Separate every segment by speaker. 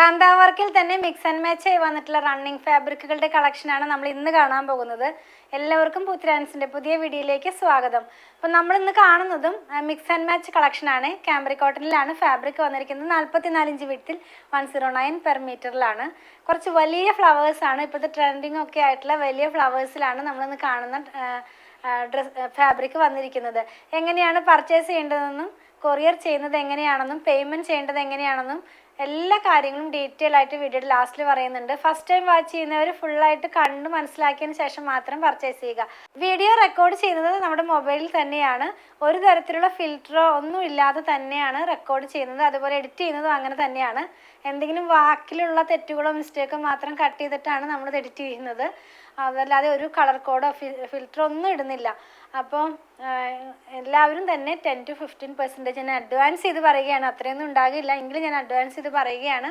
Speaker 1: കാന്ത വർക്കിൽ തന്നെ mix and match ആയി വന്നിട്ടുള്ള റണ്ണിങ് ഫാബ്രിക്കുകളുടെ കളക്ഷനാണ് നമ്മൾ ഇന്ന് കാണാൻ പോകുന്നത്. എല്ലാവർക്കും പുത്രാൻസിൻ്റെ പുതിയ വീഡിയോയിലേക്ക് സ്വാഗതം. അപ്പോൾ നമ്മൾ ഇന്ന് കാണുന്നതും മിക്സ് ആൻഡ് മാച്ച് കളക്ഷനാണ്. കാംബ്രിക് കോട്ടണിലാണ് ഫാബ്രിക് വന്നിരിക്കുന്നത്. 44 ഇഞ്ച് വിഡ്ത്തിൽ 109 പെർ മീറ്ററിലാണ്. കുറച്ച് വലിയ ഫ്ലവേഴ്സാണ്, ഇപ്പോഴത്തെ ട്രെൻഡിങ് ഒക്കെ ആയിട്ടുള്ള വലിയ ഫ്ലവേഴ്സിലാണ് നമ്മളിന്ന് കാണുന്ന ഫാബ്രിക് വന്നിരിക്കുന്നത്. എങ്ങനെയാണ് പർച്ചേസ് ചെയ്യേണ്ടതെന്നും കൊറിയർ ചെയ്യുന്നത് എങ്ങനെയാണെന്നും പേയ്മെൻറ്റ് ചെയ്യേണ്ടത് എങ്ങനെയാണെന്നും എല്ലാ കാര്യങ്ങളും ഡീറ്റെയിൽ ആയിട്ട് വീഡിയോയുടെ ലാസ്റ്റിൽ പറയുന്നുണ്ട്. ഫസ്റ്റ് ടൈം വാച്ച് ചെയ്യുന്നവർ ഫുള്ളായിട്ട് കണ്ട് മനസ്സിലാക്കിയതിന് ശേഷം മാത്രം പർച്ചേസ് ചെയ്യുക. വീഡിയോ റെക്കോർഡ് ചെയ്യുന്നത് നമ്മുടെ മൊബൈലിൽ തന്നെയാണ്. ഒരു തരത്തിലുള്ള ഫിൽറ്ററോ ഒന്നും ഇല്ലാതെ തന്നെയാണ് റെക്കോർഡ് ചെയ്യുന്നത്. അതുപോലെ എഡിറ്റ് ചെയ്യുന്നതും അങ്ങനെ തന്നെയാണ്. എന്തെങ്കിലും വാക്കിലുള്ള തെറ്റുകളോ മിസ്റ്റേക്കോ മാത്രം കട്ട് ചെയ്തിട്ടാണ് നമ്മളിത് എഡിറ്റ് ചെയ്യുന്നത്. അതല്ലാതെ ഒരു കളർ കോഡോ ഫിൽറ്ററോ ഒന്നും ഇടുന്നില്ല. അപ്പോൾ എല്ലാവരും തന്നെ 10 to 15% ഞാൻ അഡ്വാൻസ് ചെയ്ത് പറയുകയാണ്. അത്രയൊന്നും ഉണ്ടാകില്ല എങ്കിലും ഞാൻ അഡ്വാൻസ് ചെയ്ത് പറയുകയാണ്.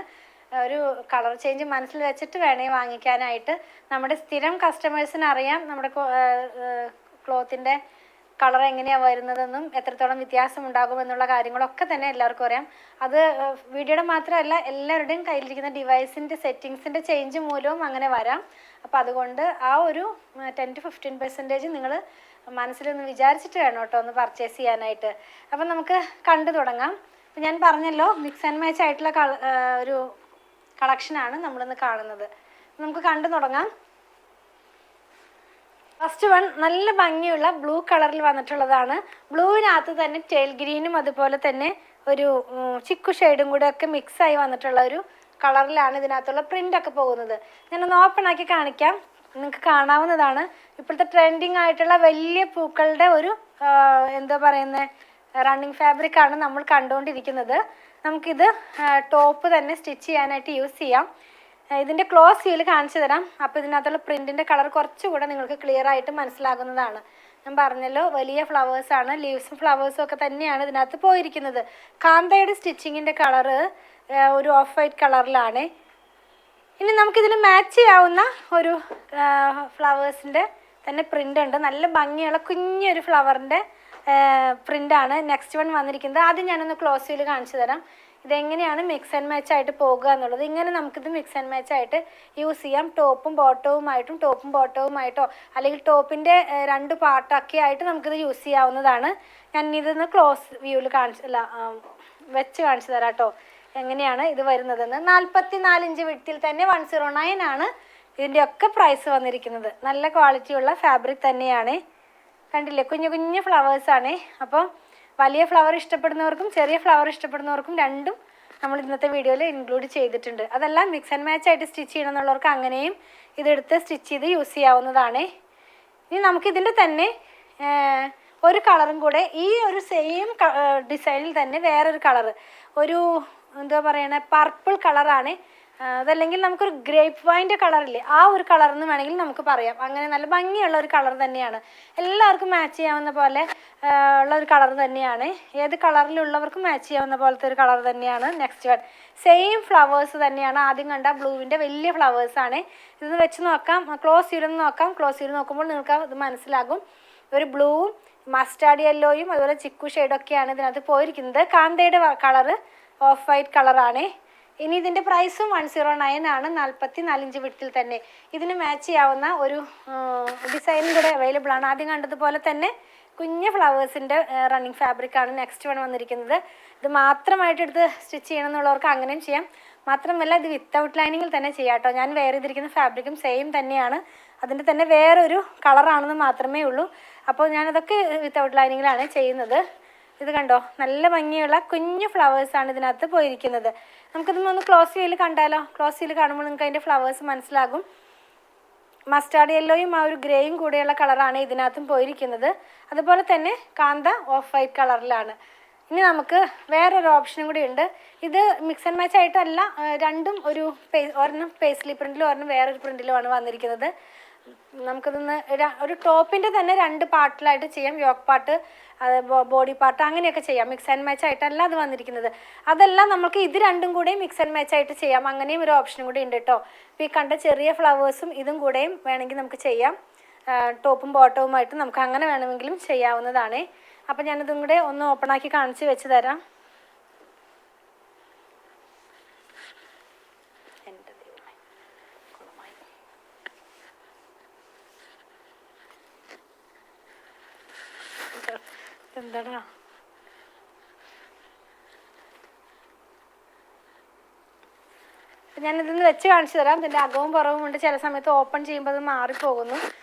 Speaker 1: ഒരു കളർ ചേഞ്ച് മനസ്സിൽ വെച്ചിട്ട് വേണേ വാങ്ങിക്കാനായിട്ട്. നമ്മുടെ സ്ഥിരം കസ്റ്റമേഴ്സിന് അറിയാം നമ്മുടെ ക്ലോത്തിൻ്റെ കളർ എങ്ങനെയാണ് വരുന്നതെന്നും എത്രത്തോളം വ്യത്യാസം ഉണ്ടാകുമെന്നുള്ള കാര്യങ്ങളൊക്കെ തന്നെ എല്ലാവർക്കും അറിയാം. അത് വീഡിയോയുടെ മാത്രമല്ല, എല്ലാവരുടെയും കയ്യിലിരിക്കുന്ന ഡിവൈസിൻ്റെ സെറ്റിങ്സിൻ്റെ ചേഞ്ച് മൂലവും അങ്ങനെ വരാം. അപ്പോൾ അതുകൊണ്ട് ആ ഒരു 10 to 15% നിങ്ങൾ മനസ്സിലൊന്ന് വിചാരിച്ചിട്ട് വേണം കേട്ടോ ഒന്ന് പർച്ചേസ് ചെയ്യാനായിട്ട്. അപ്പം നമുക്ക് കണ്ടു തുടങ്ങാം. അപ്പം ഞാൻ പറഞ്ഞല്ലോ മിക്സ് ആൻഡ് മാച്ച് ആയിട്ടുള്ള ഒരു കളക്ഷനാണ് നമ്മളിന്ന് കാണുന്നത്. നമുക്ക് കണ്ടു തുടങ്ങാം. ഫസ്റ്റ് വൺ നല്ല ഭംഗിയുള്ള ബ്ലൂ കളറിൽ വന്നിട്ടുള്ളതാണ്. ബ്ലൂവിനകത്ത് തന്നെ ടെയിൽ ഗ്രീനും അതുപോലെ തന്നെ ഒരു ചിക്കു ഷെയ്ഡും കൂടെ ഒക്കെ മിക്സായി വന്നിട്ടുള്ള ഒരു കളറിലാണ് ഇതിനകത്തുള്ള പ്രിൻ്റൊക്കെ പോകുന്നത്. ഞാനൊന്ന് ഓപ്പൺ ആക്കി കാണിക്കാം, നിങ്ങൾക്ക് കാണാവുന്നതാണ്. ഇപ്പോഴത്തെ ട്രെൻഡിങ് ആയിട്ടുള്ള വലിയ പൂക്കളുടെ ഒരു എന്താ പറയുന്നത് റണ്ണിങ് ഫാബ്രിക്കാണ് നമ്മൾ കണ്ടുകൊണ്ടിരിക്കുന്നത്. നമുക്കിത് ടോപ്പ് തന്നെ സ്റ്റിച്ച് ചെയ്യാനായിട്ട് യൂസ് ചെയ്യാം. ഇതിൻ്റെ ക്ലോസ് വ്യൂവിൽ കാണിച്ചു തരാം. അപ്പോൾ ഇതിനകത്തുള്ള പ്രിൻറ്റിൻ്റെ കളർ കുറച്ചുകൂടെ നിങ്ങൾക്ക് ക്ലിയർ ആയിട്ട് മനസ്സിലാകുന്നതാണ്. ഞാൻ പറഞ്ഞല്ലോ വലിയ ഫ്ലവേഴ്സാണ്, ലീവ്സും ഫ്ലവേഴ്സും ഒക്കെ തന്നെയാണ് ഇതിനകത്ത് പോയിരിക്കുന്നത്. കാന്തയുടെ സ്റ്റിച്ചിങ്ങിൻ്റെ കളറ് ഒരു ഓഫ് വൈറ്റ് കളറിലാണ്. ഇനി നമുക്കിതിന് മാച്ച് ചെയ്യാവുന്ന ഒരു ഫ്ലവേഴ്സിൻ്റെ തന്നെ പ്രിൻ്റ് ഉണ്ട്. നല്ല ഭംഗിയുള്ള കുഞ്ഞൊരു ഫ്ലവറിൻ്റെ പ്രിൻ്റാണ് നെക്സ്റ്റ് വൺ വന്നിരിക്കുന്നത്. ആദ്യം ഞാനൊന്ന് ക്ലോസ് വ്യൂവിൽ കാണിച്ചു തരാം ഇതെങ്ങനെയാണ് മിക്സ് ആൻഡ് മാച്ച് ആയിട്ട് പോകുക എന്നുള്ളത്. ഇങ്ങനെ നമുക്കിത് മിക്സ് ആൻഡ് മാച്ച് ആയിട്ട് യൂസ് ചെയ്യാം. ടോപ്പും ബോട്ടവുമായിട്ടോ അല്ലെങ്കിൽ ടോപ്പിൻ്റെ 2 പാർട്ടൊക്കെ ആയിട്ട് നമുക്കിത് യൂസ് ചെയ്യാവുന്നതാണ്. ഞാൻ ഇതൊന്ന് ക്ലോസ് വ്യൂവിൽ വെച്ച് കാണിച്ചു തരാം കേട്ടോ എങ്ങനെയാണ് ഇത് വരുന്നതെന്ന്. 44 ഇഞ്ച് വിഡ്ത്തിൽ തന്നെ 109 ആണ് ഇതിൻ്റെയൊക്കെ പ്രൈസ് വന്നിരിക്കുന്നത്. നല്ല ക്വാളിറ്റിയുള്ള ഫാബ്രിക് തന്നെയാണ്. കണ്ടില്ലേ, കുഞ്ഞു കുഞ്ഞു ഫ്ലവേഴ്സാണ്. അപ്പോൾ വലിയ ഫ്ലവർ ഇഷ്ടപ്പെടുന്നവർക്കും ചെറിയ ഫ്ലവർ ഇഷ്ടപ്പെടുന്നവർക്കും രണ്ടും നമ്മൾ ഇന്നത്തെ വീഡിയോയിൽ ഇൻക്ലൂഡ് ചെയ്തിട്ടുണ്ട്. അതെല്ലാം മിക്സ് ആൻഡ് മാച്ച് ആയിട്ട് സ്റ്റിച്ച് ചെയ്യണമെന്നുള്ളവർക്ക് അങ്ങനെയും ഇതെടുത്ത് സ്റ്റിച്ച് ചെയ്ത് യൂസ് ചെയ്യാവുന്നതാണ്. ഇനി നമുക്കിതിൻ്റെ തന്നെ ഒരു കളറും കൂടെ ഈ ഒരു സെയിം ഡിസൈനിൽ തന്നെ വേറൊരു കളറ്, ഒരു എന്താ പറയണ പർപ്പിൾ കളറാണ്. അതല്ലെങ്കിൽ നമുക്കൊരു ഗ്രേപ്പ് വൈൻ്റെ കളറില്ലേ, ആ ഒരു കളറെന്ന് വേണമെങ്കിൽ നമുക്ക് പറയാം. അങ്ങനെ നല്ല ഭംഗിയുള്ള ഒരു കളർ തന്നെയാണ്. എല്ലാവർക്കും മാച്ച് ചെയ്യാവുന്ന പോലെ ഉള്ള ഒരു കളർ തന്നെയാണ്. ഏത് കളറിലുള്ളവർക്കും മാച്ച് ചെയ്യാവുന്ന പോലത്തെ ഒരു കളർ തന്നെയാണ്. നെക്സ്റ്റ് വൺ സെയിം ഫ്ലവേഴ്സ് തന്നെയാണ്. ആദ്യം കണ്ട ബ്ലൂവിൻ്റെ വലിയ ഫ്ലവേഴ്സാണ്. ഇതൊന്ന് വെച്ച് നോക്കാം, ക്ലോസ് ചെയ്തൊന്ന് നോക്കാം. ക്ലോസ് ചെയ്ത് നോക്കുമ്പോൾ നിങ്ങൾക്ക് ഇത് മനസ്സിലാകും. ഒരു ബ്ലൂവും മസ്റ്റാർഡ് യെല്ലോയും അതുപോലെ ചിക്കു ഷെയ്ഡൊക്കെയാണ് ഇതിനകത്ത് പോയിരിക്കുന്നത്. കാന്തയുടെ കളറ് ഓഫ് വൈറ്റ് കളറാണ്. ഇനി ഇതിൻ്റെ പ്രൈസും 109 ആണ്. 44 ഇഞ്ച് വിഡ്ത്തിൽ തന്നെ ഇതിന് മാച്ച് ചെയ്യാവുന്ന ഒരു ഡിസൈനും കൂടെ അവൈലബിൾ ആണ്. ആദ്യം കണ്ടതുപോലെ തന്നെ കുഞ്ഞ് ഫ്ലവേഴ്സിൻ്റെ റണ്ണിങ് ഫാബ്രിക്കാണ് നെക്സ്റ്റ് വൺ വന്നിരിക്കുന്നത്. ഇത് മാത്രമായിട്ട് എടുത്ത് സ്റ്റിച്ച് ചെയ്യണം എന്നുള്ളവർക്ക് അങ്ങനെയും ചെയ്യാം. മാത്രമല്ല ഇത് വിത്തൗട്ട് ലൈനിങ്ങിൽ തന്നെ ചെയ്യാം കേട്ടോ. ഞാൻ വെയർ ചെയ്തിരിക്കുന്ന ഫാബ്രിക്കും സെയിം തന്നെയാണ്. അതിൻ്റെ തന്നെ വേറൊരു കളറാണെന്ന് മാത്രമേ ഉള്ളൂ. അപ്പോൾ ഞാനതൊക്കെ വിത്തൗട്ട് ലൈനിങ്ങിലാണ് ചെയ്യുന്നത്. ഇത് കണ്ടോ, നല്ല ഭംഗിയുള്ള കുഞ്ഞു ഫ്ലവേഴ്സാണ് ഇതിനകത്ത് പോയിരിക്കുന്നത്. നമുക്കിതൊന്ന് ക്ലോസ് വ്യൂവിൽ കണ്ടാലോ? ക്ലോസ് വ്യൂവിൽ കാണുമ്പോൾ നിങ്ങൾക്ക് അതിൻ്റെ ഫ്ലവേഴ്സ് മനസ്സിലാകും. മസ്റ്റാർഡ് യെല്ലോയും ആ ഒരു ഗ്രേയും കൂടെയുള്ള കളറാണ് ഇതിനകത്തും പോയിരിക്കുന്നത്. അതുപോലെ തന്നെ കാന്ത ഓഫ് വൈറ്റ് കളറിലാണ്. ഇനി നമുക്ക് വേറൊരു ഓപ്ഷനും കൂടി ഉണ്ട്. ഇത് മിക്സ് ആൻഡ് മാച്ച് ആയിട്ടല്ല, രണ്ടും ഒരെണ്ണം പേസ്ലി പ്രിൻറ്റിലും ഒരെണ്ണം വേറൊരു പ്രിൻറ്റിലുമാണ് വന്നിരിക്കുന്നത്. നമുക്കിതൊന്ന് ഒരു ടോപ്പിൻ്റെ തന്നെ 2 പാർട്ടിലായിട്ട് ചെയ്യാം. യോക്ക് പാർട്ട്, ബോഡി പാർട്ട് അങ്ങനെയൊക്കെ ചെയ്യാം. മിക്സ് ആൻഡ് മാച്ച് ആയിട്ടല്ല അത് വന്നിരിക്കുന്നത്. അതെല്ലാം നമുക്ക് ഇത് രണ്ടും കൂടെയും മിക്സ് ആൻഡ് മാച്ച് ആയിട്ട് ചെയ്യാം. അങ്ങനെയും ഒരു ഓപ്ഷനും കൂടി ഉണ്ട് കേട്ടോ. ഇപ്പോൾ ഈ കണ്ട ചെറിയ ഫ്ലവേഴ്സും ഇതും കൂടെയും വേണമെങ്കിൽ നമുക്ക് ചെയ്യാം. ടോപ്പും ബോട്ടവുമായിട്ട് നമുക്ക് അങ്ങനെ വേണമെങ്കിലും ചെയ്യാവുന്നതാണ്. അപ്പോൾ ഞാനിതും കൂടെ ഒന്ന് ഓപ്പൺ ആക്കി കാണിച്ച് വെച്ച് തരാം. എന്താടാ ഞാനിതൊന്ന് വെച്ച് കാണിച്ചു തരാം. ഇതിൻ്റെ അകവും പുറവും കൊണ്ട് ചില സമയത്ത് ഓപ്പൺ ചെയ്യുമ്പോൾ അത് മാറിപ്പോകുന്നു,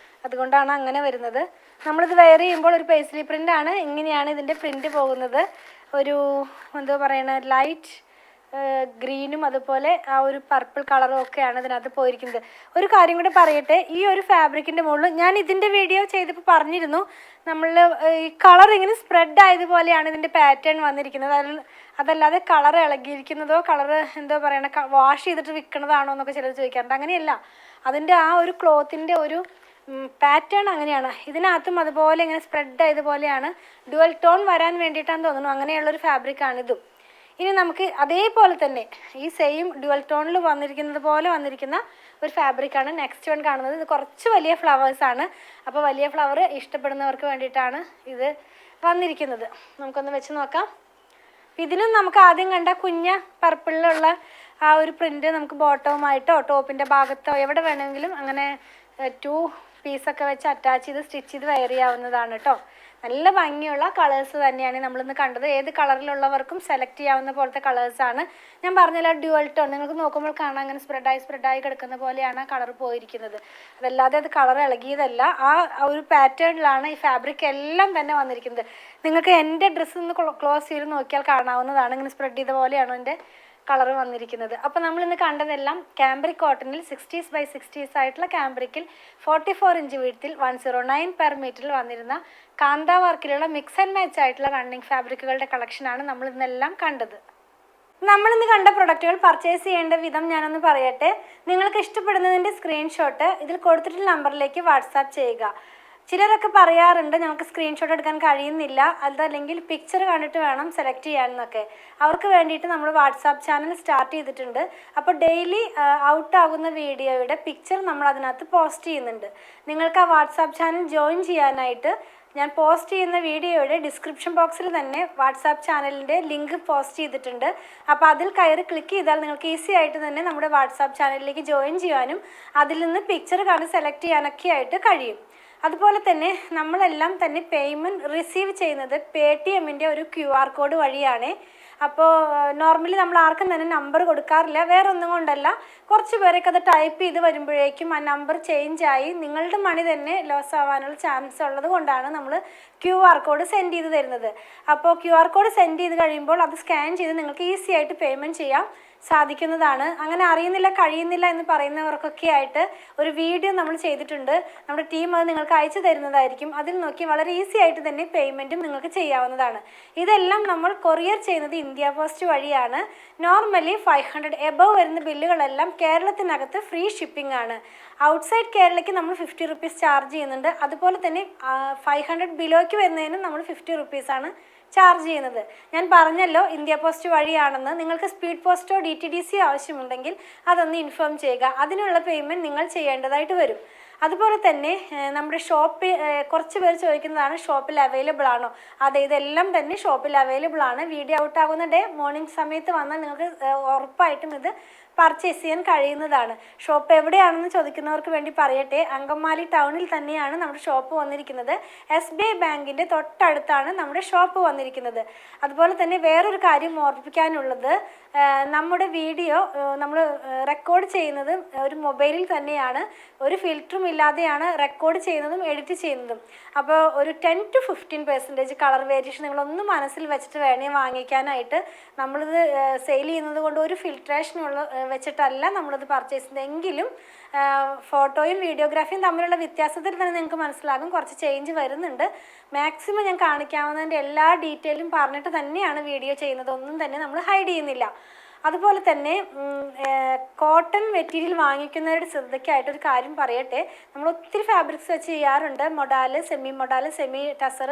Speaker 1: അതുകൊണ്ടാണ് അങ്ങനെ വരുന്നത്. നമ്മളിത് വെയർ ചെയ്യുമ്പോൾ ഒരു പേസ്ലി പ്രിൻ്റാണ്. ഇങ്ങനെയാണ് ഇതിൻ്റെ പ്രിൻ്റ് പോകുന്നത്. ഒരു എന്താ പറയണ ലൈറ്റ് ഗ്രീനും അതുപോലെ ആ ഒരു പർപ്പിൾ കളറും ഒക്കെയാണ് ഇതിനകത്ത് പോയിരിക്കുന്നത്. ഒരു കാര്യം കൂടി പറയട്ടെ, ഈ ഒരു ഫാബ്രിക്കിൻ്റെ മുകളിൽ ഞാൻ ഇതിൻ്റെ വീഡിയോ ചെയ്തപ്പോൾ പറഞ്ഞിരുന്നു, നമ്മൾ ഈ കളർ ഇങ്ങനെ സ്പ്രെഡ് ആയതുപോലെയാണ് ഇതിൻ്റെ പാറ്റേൺ വന്നിരിക്കുന്നത്. അതല്ലാതെ കളർ ഇളകിയിരിക്കുന്നതോ കളർ എന്തോ പറയണ വാഷ് ചെയ്തിട്ട് വിൽക്കുന്നതാണോ എന്നൊക്കെ ചിലർ ചോദിക്കാറുണ്ട്. അങ്ങനെയല്ല, അതിൻ്റെ ആ ഒരു ക്ലോത്തിൻ്റെ ഒരു പാറ്റേൺ അങ്ങനെയാണ്. ഇതിനകത്തും അതുപോലെ ഇങ്ങനെ സ്പ്രെഡ് ആയതുപോലെയാണ്. ഡുവൽ ടോൺ വരാൻ വേണ്ടിയിട്ടാണെന്ന് തോന്നുന്നു അങ്ങനെയുള്ളൊരു ഫാബ്രിക്കാണിതും. ഇനി നമുക്ക് അതേപോലെ തന്നെ ഈ സെയിം ഡുവൽ ടോണിൽ വന്നിരിക്കുന്നത് പോലെ വന്നിരിക്കുന്ന ഒരു ഫാബ്രിക്കാണ് നെക്സ്റ്റ് വൺ കാണുന്നത്. ഇത് കുറച്ച് വലിയ ഫ്ലവേഴ്സാണ്. അപ്പോൾ വലിയ ഫ്ലവർ ഇഷ്ടപ്പെടുന്നവർക്ക് വേണ്ടിയിട്ടാണ് ഇത് വന്നിരിക്കുന്നത്. നമുക്കൊന്ന് വെച്ച് നോക്കാം. ഇതിനും നമുക്ക് ആദ്യം കണ്ട കുഞ്ഞ പർപ്പിളിലുള്ള ആ ഒരു പ്രിൻ്റ് നമുക്ക് ബോട്ടവുമായിട്ടോ ടോപ്പിൻ്റെ ഭാഗത്തോ എവിടെ വേണമെങ്കിലും അങ്ങനെ 2 പീസൊക്കെ വെച്ച് അറ്റാച്ച് ചെയ്ത് സ്റ്റിച്ച് ചെയ്ത് വെയർ ചെയ്യാവുന്നതാണ് കേട്ടോ. നല്ല ഭംഗിയുള്ള കളേഴ്സ് തന്നെയാണ് നമ്മളിന്ന് കണ്ടത്. ഏത് കളറിലുള്ളവർക്കും സെലക്ട് ചെയ്യാവുന്ന പോലത്തെ കളേഴ്സാണ്. ഞാൻ പറഞ്ഞല്ലോ ഡ്യുവൽ ടോൺ, നിങ്ങൾക്ക് നോക്കുമ്പോൾ കാണാൻ അങ്ങനെ സ്പ്രെഡായി കിടക്കുന്ന പോലെയാണ് ആ കളർ പോയിരിക്കുന്നത്. അതല്ലാതെ അത് കളർ ഇളകിയതല്ല. ആ ഒരു പാറ്റേണിലാണ് ഈ ഫാബ്രിക് എല്ലാം തന്നെ വന്നിരിക്കുന്നത്. നിങ്ങൾക്ക് എൻ്റെ ഡ്രസ്സ് ഒന്ന് ക്ലോസ് ചെയ്ത് നോക്കിയാൽ കാണാവുന്നതാണ്. ഇങ്ങനെ സ്പ്രെഡ് ചെയ്ത പോലെയാണ് എൻ്റെ കളർ വന്നിരിക്കുന്നത്. അപ്പോൾ നമ്മളിന്ന് കണ്ടതെല്ലാം ക്യാമ്പ്രിക് കോട്ടണിൽ 60s by 60s ആയിട്ടുള്ള ക്യാമ്പ്രിക്കിൽ 44 ഇഞ്ച് വീഴ്ത്തിൽ 109 പെർ മീറ്ററിൽ വന്നിരുന്ന കാന്ത വർക്കിലുള്ള മിക്സ് ആൻഡ് മാച്ച് ആയിട്ടുള്ള റണ്ണിങ് ഫാബ്രിക്കുകളുടെ കളക്ഷനാണ് നമ്മളിന്നെല്ലാം കണ്ടത്. നമ്മളിന്ന് കണ്ട പ്രൊഡക്റ്റുകൾ പർച്ചേസ് ചെയ്യേണ്ട വിധം ഞാനൊന്ന് പറയട്ടെ. നിങ്ങൾക്ക് ഇഷ്ടപ്പെടുന്നതിൻ്റെ സ്ക്രീൻഷോട്ട് ഇതിൽ കൊടുത്തിട്ടുള്ള നമ്പറിലേക്ക് വാട്സാപ്പ് ചെയ്യുക. ചിലരൊക്കെ പറയാറുണ്ട് ഞങ്ങൾക്ക് സ്ക്രീൻഷോട്ട് എടുക്കാൻ കഴിയുന്നില്ല, അതല്ലെങ്കിൽ പിക്ചർ കണ്ടിട്ട് വേണം സെലക്ട് ചെയ്യാനെന്നൊക്കെ. അവർക്ക് വേണ്ടിയിട്ട് നമ്മൾ വാട്സാപ്പ് ചാനൽ സ്റ്റാർട്ട് ചെയ്തിട്ടുണ്ട്. അപ്പോൾ ഡെയിലി ഔട്ടാകുന്ന വീഡിയോയുടെ പിക്ചർ നമ്മൾ അതിനകത്ത് പോസ്റ്റ് ചെയ്യുന്നുണ്ട്. നിങ്ങൾക്ക് ആ വാട്സാപ്പ് ചാനൽ ജോയിൻ ചെയ്യാനായിട്ട് ഞാൻ പോസ്റ്റ് ചെയ്യുന്ന വീഡിയോയുടെ ഡിസ്ക്രിപ്ഷൻ ബോക്സിൽ തന്നെ വാട്സാപ്പ് ചാനലിൻ്റെ ലിങ്ക് പോസ്റ്റ് ചെയ്തിട്ടുണ്ട്. അപ്പോൾ അതിൽ കയറി ക്ലിക്ക് ചെയ്താൽ നിങ്ങൾക്ക് ഈസി ആയിട്ട് തന്നെ നമ്മുടെ വാട്സാപ്പ് ചാനലിലേക്ക് ജോയിൻ ചെയ്യാനും അതിൽ നിന്ന് പിക്ചർ കണ്ട് സെലക്ട് ചെയ്യാനൊക്കെ ആയിട്ട് കഴിയും. അതുപോലെ തന്നെ നമ്മളെല്ലാം തന്നെ പേയ്മെൻറ്റ് റിസീവ് ചെയ്യുന്നത് പേടിഎമ്മിൻ്റെ ഒരു QR കോഡ് വഴിയാണ്. അപ്പോൾ നോർമലി നമ്മൾ ആർക്കും തന്നെ നമ്പർ കൊടുക്കാറില്ല. വേറെ ഒന്നും കൊണ്ടല്ല, കുറച്ച് പേരൊക്കെ അത് ടൈപ്പ് ചെയ്ത് വരുമ്പോഴേക്കും ആ നമ്പർ ചേഞ്ചായി നിങ്ങളുടെ മണി തന്നെ ലോസ് ആവാനുള്ള ചാൻസ് ഉള്ളത് കൊണ്ടാണ് നമ്മൾ QR കോഡ് സെൻഡ് ചെയ്ത് തരുന്നത്. അപ്പോൾ QR കോഡ് സെൻഡ് ചെയ്ത് കഴിയുമ്പോൾ അത് സ്കാൻ ചെയ്ത് നിങ്ങൾക്ക് ഈസി ആയിട്ട് പേയ്മെൻറ്റ് ചെയ്യാം സാധിക്കുന്നതാണ്. അങ്ങനെ അറിയുന്നില്ല കഴിയുന്നില്ല എന്ന് പറയുന്നവർക്കൊക്കെ ആയിട്ട് ഒരു വീഡിയോ നമ്മൾ ചെയ്തിട്ടുണ്ട്. നമ്മുടെ ടീം അത് നിങ്ങൾക്ക് അയച്ചു തരുന്നതായിരിക്കും. അതിൽ നോക്കി വളരെ ഈസി ആയിട്ട് തന്നെ പേയ്മെൻറ്റും നിങ്ങൾക്ക് ചെയ്യാവുന്നതാണ്. ഇതെല്ലാം നമ്മൾ കൊറിയർ ചെയ്യുന്നത് ഇന്ത്യ പോസ്റ്റ് വഴിയാണ്. നോർമലി 500 എബവ് വരുന്ന ബില്ലുകളെല്ലാം കേരളത്തിനകത്ത് ഫ്രീ ഷിപ്പിംഗ് ആണ്. ഔട്ട്സൈഡ് കേരളയ്ക്ക് നമ്മൾ 50 റുപ്പീസ് ചാർജ് ചെയ്യുന്നുണ്ട്. അതുപോലെ തന്നെ 500 ബിലോയ്ക്ക് വരുന്നതിനും നമ്മൾ 50 റുപ്പീസാണ് ചാർജ് ചെയ്യുന്നത്. ഞാൻ പറഞ്ഞല്ലോ ഇന്ത്യ പോസ്റ്റ് വഴിയാണെന്ന്. നിങ്ങൾക്ക് സ്പീഡ് പോസ്റ്റോ DTDC ആവശ്യമുണ്ടെങ്കിൽ അതൊന്ന് ഇൻഫോം ചെയ്യുക. അതിനുള്ള പേയ്മെൻറ്റ് നിങ്ങൾ ചെയ്യേണ്ടതായിട്ട് വരും. അതുപോലെ തന്നെ നമ്മുടെ ഷോപ്പിൽ കുറച്ച് പേർ ചോദിക്കുന്നതാണ് ഷോപ്പിൽ അവൈലബിൾ ആണോ? അതെ, ഇതെല്ലാം തന്നെ ഷോപ്പിൽ അവൈലബിൾ ആണ്. വീഡിയോ ഔട്ടാകുന്ന ഡേ മോർണിംഗ് സമയത്ത് വന്നാൽ നിങ്ങൾക്ക് ഉറപ്പായിട്ടും ഇത് പർച്ചേസ് ചെയ്യാൻ കഴിയുന്നതാണ്. ഷോപ്പ് എവിടെയാണെന്ന് ചോദിക്കുന്നവർക്ക് വേണ്ടി പറയട്ടെ, അങ്കമാലി ടൗണിൽ തന്നെയാണ് നമ്മുടെ ഷോപ്പ് വന്നിരിക്കുന്നത്. SBI ബാങ്കിൻ്റെ തൊട്ടടുത്താണ് നമ്മുടെ ഷോപ്പ് വന്നിരിക്കുന്നത്. അതുപോലെ തന്നെ വേറൊരു കാര്യം ഓർമ്മിപ്പിക്കാനുള്ളത്, നമ്മുടെ വീഡിയോ നമ്മൾ റെക്കോർഡ് ചെയ്യുന്നത് ഒരു മൊബൈലിൽ തന്നെയാണ്. ഒരു ഫിൽറ്ററും ഇല്ലാതെയാണ് റെക്കോർഡ് ചെയ്യുന്നതും എഡിറ്റ് ചെയ്യുന്നതും. അപ്പോൾ ഒരു 10 to 15% കളർ വേരിയേഷൻ നിങ്ങളൊന്ന് മനസ്സിൽ വെച്ചിട്ട് വേണേ വാങ്ങിക്കാനായിട്ട്. നമ്മളിത് സെയിൽ ചെയ്യുന്നത് കൊണ്ട് ഒരു ഫിൽട്രേഷനുള്ള വെച്ചിട്ടല്ല നമ്മളിത് പർച്ചേസ് ചെയ്യുന്നത്. എങ്കിലും ഫോട്ടോയും വീഡിയോഗ്രാഫിയും തമ്മിലുള്ള വ്യത്യാസത്തിൽ തന്നെ നിങ്ങൾക്ക് മനസ്സിലാകും, കുറച്ച് ചേഞ്ച് വരുന്നുണ്ട്. മാക്സിമം ഞാൻ കാണിക്കാവുന്നതിൻ്റെ എല്ലാ ഡീറ്റെയിലും പറഞ്ഞിട്ട് തന്നെയാണ് വീഡിയോ ചെയ്യുന്നത്. ഒന്നും തന്നെ നമ്മൾ ഹൈഡ് ചെയ്യുന്നില്ല. അതുപോലെ തന്നെ കോട്ടൺ മെറ്റീരിയൽ വാങ്ങിക്കുന്നവരുടെ ശ്രദ്ധയ്ക്കായിട്ടൊരു കാര്യം പറയട്ടെ. നമ്മൾ ഒത്തിരി ഫാബ്രിക്സ് വെച്ച് ചെയ്യാറുണ്ട്. Modal, semi tussar,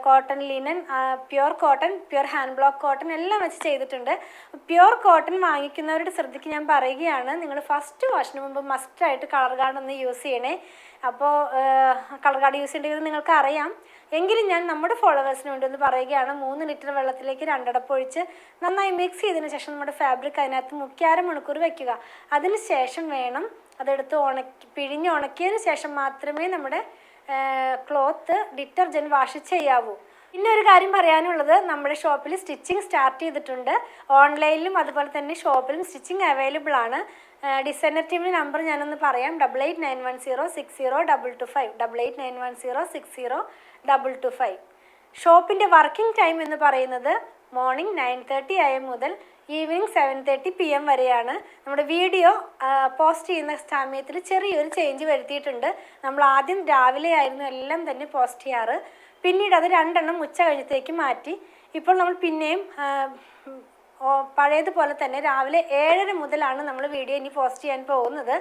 Speaker 1: cotton linen, pure cotton, pure hand block cotton എല്ലാം വെച്ച് ചെയ്തിട്ടുണ്ട്. പ്യുർ കോട്ടൺ വാങ്ങിക്കുന്നവരുടെ ശ്രദ്ധയ്ക്ക് ഞാൻ പറയുകയാണ്, നിങ്ങൾ ഫസ്റ്റ് വാഷിന് മുമ്പ് മസ്റ്റായിട്ട് കളർ ഗാർഡ് ഒന്ന് യൂസ് ചെയ്യണേ. അപ്പോൾ കളർ ഗാർഡ് യൂസ് ചെയ്യേണ്ടത് നിങ്ങൾക്ക് അറിയാം. എങ്കിലും ഞാൻ നമ്മുടെ ഫോളോവേഴ്സിന് വേണ്ടി ഒന്ന് പറയുകയാണ്, 3 ലിറ്റർ വെള്ളത്തിലേക്ക് 2 അടപ്പ് ഒഴിച്ച് നന്നായി മിക്സ് ചെയ്തതിന് ശേഷം നമ്മുടെ ഫാബ്രിക് അതിനകത്ത് 3 മണിക്കൂർ വയ്ക്കുക. അതിന് ശേഷം വേണം അതെടുത്ത് പിഴിഞ്ഞ് ഉണക്കിയതിന് ശേഷം മാത്രമേ നമ്മുടെ ക്ലോത്ത് ഡിറ്റർജൻറ്റ് വാഷ് ചെയ്യാവൂ. പിന്നെ ഒരു കാര്യം പറയാനുള്ളത്, നമ്മുടെ ഷോപ്പിൽ സ്റ്റിച്ചിങ് സ്റ്റാർട്ട് ചെയ്തിട്ടുണ്ട്. ഓൺലൈനിലും അതുപോലെ തന്നെ ഷോപ്പിലും സ്റ്റിച്ചിങ് അവൈലബിൾ ആണ്. ഡിസൈനർ ടീമിൻ്റെ നമ്പർ ഞാനൊന്ന് പറയാം: 8891060225, 8891060225. ഷോപ്പിൻ്റെ വർക്കിംഗ് ടൈം എന്ന് പറയുന്നത് മോർണിംഗ് 9:30 AM മുതൽ ഈവനിങ് 7:30 PM വരെയാണ്. നമ്മുടെ വീഡിയോ പോസ്റ്റ് ചെയ്യുന്ന സമയത്തിൽ ചെറിയൊരു ചേഞ്ച് വരുത്തിയിട്ടുണ്ട്. നമ്മൾ ആദ്യം രാവിലെ ആയിരുന്നു എല്ലാം തന്നെ പോസ്റ്റ് ചെയ്യാറ്. പിന്നീട് അത് 2 എണ്ണം ഉച്ച കഴിഞ്ഞത്തേക്ക് മാറ്റി. ഇപ്പോൾ നമ്മൾ പിന്നെയും പഴയതുപോലെ തന്നെ രാവിലെ 7:30 മുതലാണ് നമ്മൾ വീഡിയോ ഇനി പോസ്റ്റ് ചെയ്യാൻ പോകുന്നത്.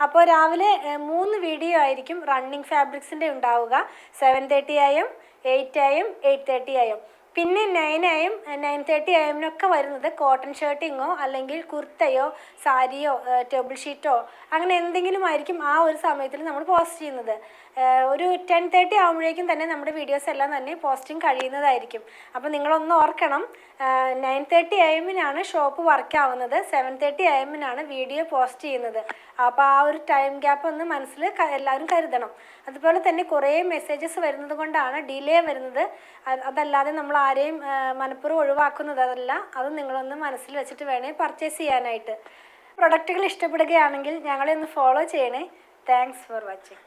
Speaker 1: അപ്പോൾ രാവിലെ 3 വീഡിയോ ആയിരിക്കും റണ്ണിങ് ഫാബ്രിക്സിൻ്റെ ഉണ്ടാവുക. 7:30 AM, 8 AM, 8:30 AM. പിന്നെ 9 AM, 9:30 AM വരുന്നത് കോട്ടൺ ഷർട്ടിങ്ങോ അല്ലെങ്കിൽ കുർത്തയോ സാരിയോ ടേബിൾ ഷീറ്റോ അങ്ങനെ എന്തെങ്കിലും ആയിരിക്കും ആ ഒരു സമയത്തിൽ നമ്മൾ പോസ്റ്റ് ചെയ്യുന്നത്. ഒരു 10:30 ആകുമ്പോഴേക്കും തന്നെ നമ്മുടെ വീഡിയോസ് എല്ലാം തന്നെ പോസ്റ്റിംഗ് കഴിയുന്നതായിരിക്കും. അപ്പോൾ നിങ്ങളൊന്ന് ഓർക്കണം, 9:30 AM ഷോപ്പ് വർക്ക് ആവുന്നത്, 7:30 AM വീഡിയോ പോസ്റ്റ് ചെയ്യുന്നത്. അപ്പോൾ ആ ഒരു ടൈം ഗ്യാപ്പ് ഒന്ന് മനസ്സിൽ എല്ലാവരും കരുതണം. അതുപോലെ തന്നെ കുറേ മെസ്സേജസ് വരുന്നത് കൊണ്ടാണ് ഡിലേ വരുന്നത്. അതല്ലാതെ നമ്മൾ ആരെയും മനഃപൂർവ്വം ഒഴിവാക്കുന്നതല്ല. അത് നിങ്ങളൊന്ന് മനസ്സിൽ വെച്ചിട്ട് വേണേ പർച്ചേസ് ചെയ്യാനായിട്ട്. പ്രൊഡക്റ്റുകൾ ഇഷ്ടപ്പെടുകയാണെങ്കിൽ ഞങ്ങളെ ഒന്ന് ഫോളോ ചെയ്യണേ. Thanks for watching.